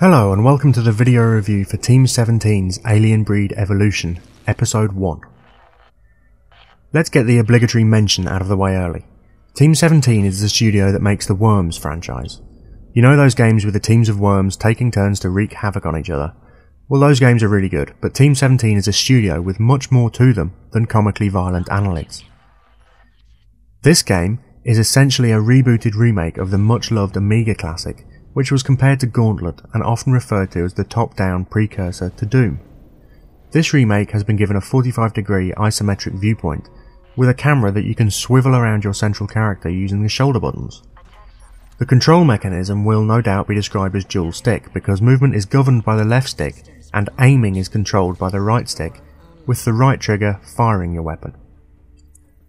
Hello and welcome to the video review for Team 17's Alien Breed Evolution, Episode 1. Let's get the obligatory mention out of the way early. Team 17 is the studio that makes the Worms franchise. You know those games with the teams of worms taking turns to wreak havoc on each other? Well, those games are really good, but Team 17 is a studio with much more to them than comically violent annelids. This game is essentially a rebooted remake of the much-loved Amiga classic, which was compared to Gauntlet and often referred to as the top-down precursor to Doom. This remake has been given a 45-degree isometric viewpoint, with a camera that you can swivel around your central character using the shoulder buttons. The control mechanism will no doubt be described as dual stick because movement is governed by the left stick and aiming is controlled by the right stick, with the right trigger firing your weapon.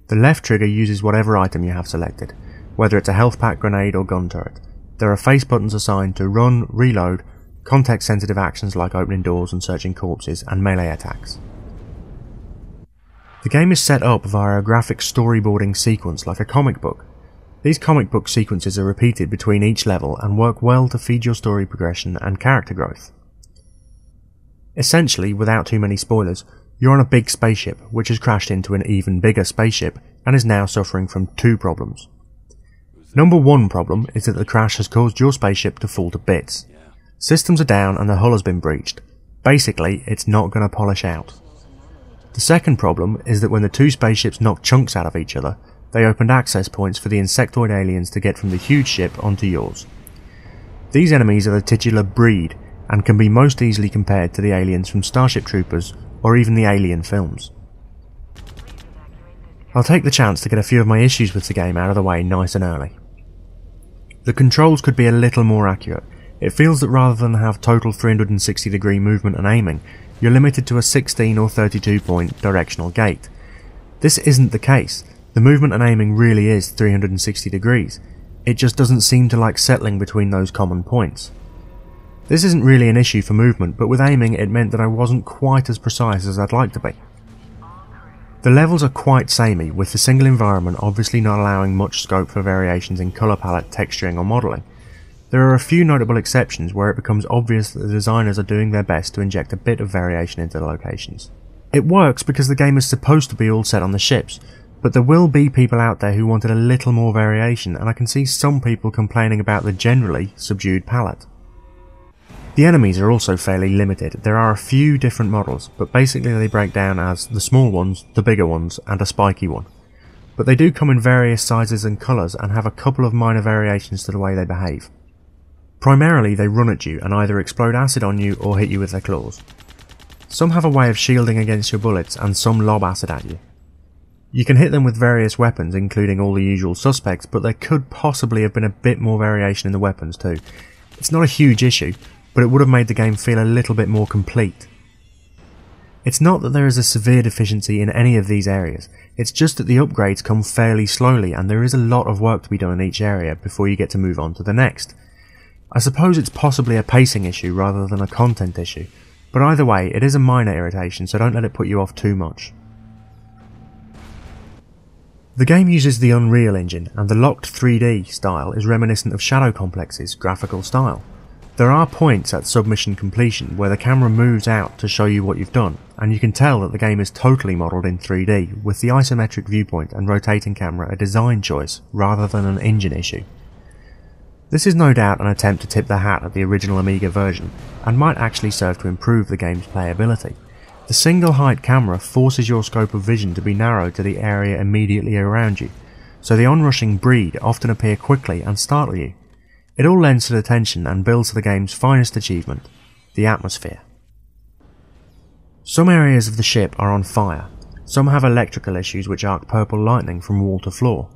The left trigger uses whatever item you have selected, whether it's a health pack, grenade or gun turret. There are face buttons assigned to run, reload, context-sensitive actions like opening doors and searching corpses, and melee attacks. The game is set up via a graphic storyboarding sequence like a comic book. These comic book sequences are repeated between each level and work well to feed your story progression and character growth. Essentially, without too many spoilers, you're on a big spaceship which has crashed into an even bigger spaceship and is now suffering from two problems. Number one problem is that the crash has caused your spaceship to fall to bits. Systems are down and the hull has been breached. Basically, it's not going to polish out. The second problem is that when the two spaceships knock chunks out of each other, they opened access points for the insectoid aliens to get from the huge ship onto yours. These enemies are the titular breed and can be most easily compared to the aliens from Starship Troopers or even the Alien films. I'll take the chance to get a few of my issues with the game out of the way nice and early. The controls could be a little more accurate. It feels that rather than have total 360-degree movement and aiming, you're limited to a 16 or 32 point directional gate. This isn't the case. The movement and aiming really is 360 degrees. It just doesn't seem to like settling between those common points. This isn't really an issue for movement, but with aiming it meant that I wasn't quite as precise as I'd like to be. The levels are quite samey, with the single environment obviously not allowing much scope for variations in colour palette, texturing or modelling. There are a few notable exceptions where it becomes obvious that the designers are doing their best to inject a bit of variation into the locations. It works because the game is supposed to be all set on the ships, but there will be people out there who wanted a little more variation, and I can see some people complaining about the generally subdued palette. The enemies are also fairly limited. There are a few different models, but basically they break down as the small ones, the bigger ones, and a spiky one. But they do come in various sizes and colours and have a couple of minor variations to the way they behave. Primarily they run at you and either explode acid on you or hit you with their claws. Some have a way of shielding against your bullets and some lob acid at you. You can hit them with various weapons including all the usual suspects, but there could possibly have been a bit more variation in the weapons too. It's not a huge issue, but it would have made the game feel a little bit more complete. It's not that there is a severe deficiency in any of these areas, it's just that the upgrades come fairly slowly and there is a lot of work to be done in each area before you get to move on to the next. I suppose it's possibly a pacing issue rather than a content issue, but either way it is a minor irritation, so don't let it put you off too much. The game uses the Unreal Engine and the locked 3D style is reminiscent of Shadow Complex's graphical style. There are points at submission completion where the camera moves out to show you what you've done, and you can tell that the game is totally modelled in 3D, with the isometric viewpoint and rotating camera a design choice rather than an engine issue. This is no doubt an attempt to tip the hat at the original Amiga version, and might actually serve to improve the game's playability. The single height camera forces your scope of vision to be narrowed to the area immediately around you, so the onrushing breed often appear quickly and startle you. It all lends to the tension and builds to the game's finest achievement, the atmosphere. Some areas of the ship are on fire, some have electrical issues which arc purple lightning from wall to floor.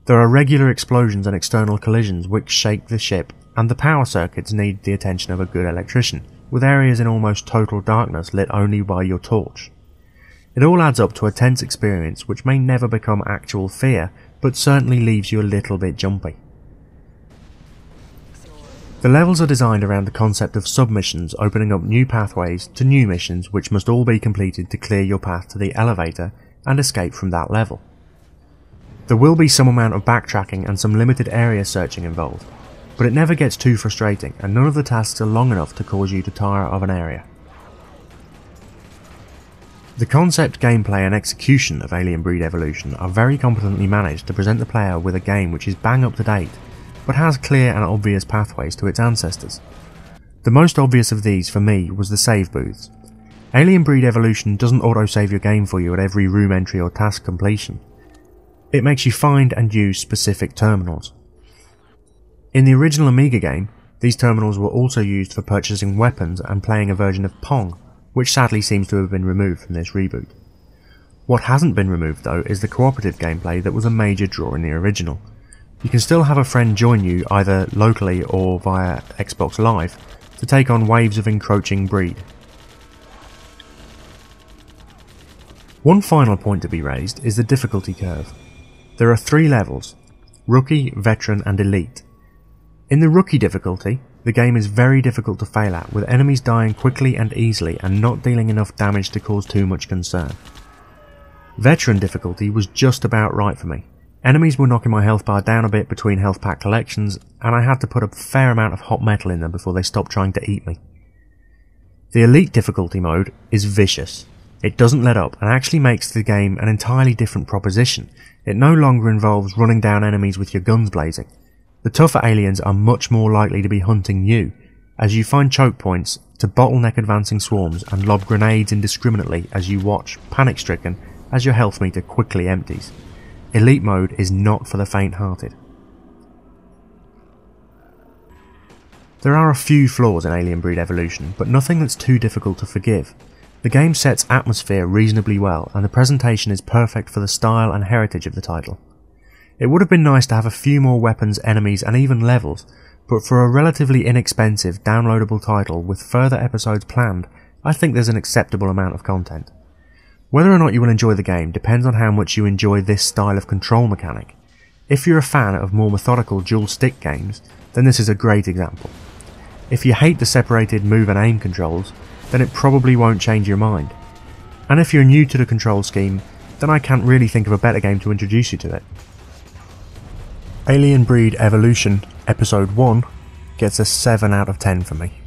There are regular explosions and external collisions which shake the ship, and the power circuits need the attention of a good electrician, with areas in almost total darkness lit only by your torch. It all adds up to a tense experience which may never become actual fear, but certainly leaves you a little bit jumpy. The levels are designed around the concept of submissions, opening up new pathways to new missions which must all be completed to clear your path to the elevator and escape from that level. There will be some amount of backtracking and some limited area searching involved, but it never gets too frustrating, and none of the tasks are long enough to cause you to tire of an area. The concept, gameplay and execution of Alien Breed Evolution are very competently managed to present the player with a game which is bang up to date, but has clear and obvious pathways to its ancestors. The most obvious of these for me was the save booths. Alien Breed Evolution doesn't auto-save your game for you at every room entry or task completion. It makes you find and use specific terminals. In the original Amiga game, these terminals were also used for purchasing weapons and playing a version of Pong, which sadly seems to have been removed from this reboot. What hasn't been removed though is the cooperative gameplay that was a major draw in the original. You can still have a friend join you either locally or via Xbox Live to take on waves of encroaching breed. One final point to be raised is the difficulty curve. There are 3 levels: Rookie, Veteran and Elite. In the Rookie difficulty, the game is very difficult to fail at, with enemies dying quickly and easily and not dealing enough damage to cause too much concern. Veteran difficulty was just about right for me. Enemies were knocking my health bar down a bit between health pack collections, and I had to put a fair amount of hot metal in them before they stopped trying to eat me. The Elite difficulty mode is vicious. It doesn't let up and actually makes the game an entirely different proposition. It no longer involves running down enemies with your guns blazing. The tougher aliens are much more likely to be hunting you, as you find choke points to bottleneck advancing swarms and lob grenades indiscriminately as you watch, panic-stricken, as your health meter quickly empties. Elite mode is not for the faint-hearted. There are a few flaws in Alien Breed Evolution, but nothing that's too difficult to forgive. The game sets atmosphere reasonably well, and the presentation is perfect for the style and heritage of the title. It would have been nice to have a few more weapons, enemies and even levels, but for a relatively inexpensive downloadable title with further episodes planned, I think there's an acceptable amount of content. Whether or not you will enjoy the game depends on how much you enjoy this style of control mechanic. If you're a fan of more methodical dual stick games, then this is a great example. If you hate the separated move and aim controls, then it probably won't change your mind. And if you're new to the control scheme, then I can't really think of a better game to introduce you to it. Alien Breed Evolution Episode 1 gets a 7 out of 10 for me.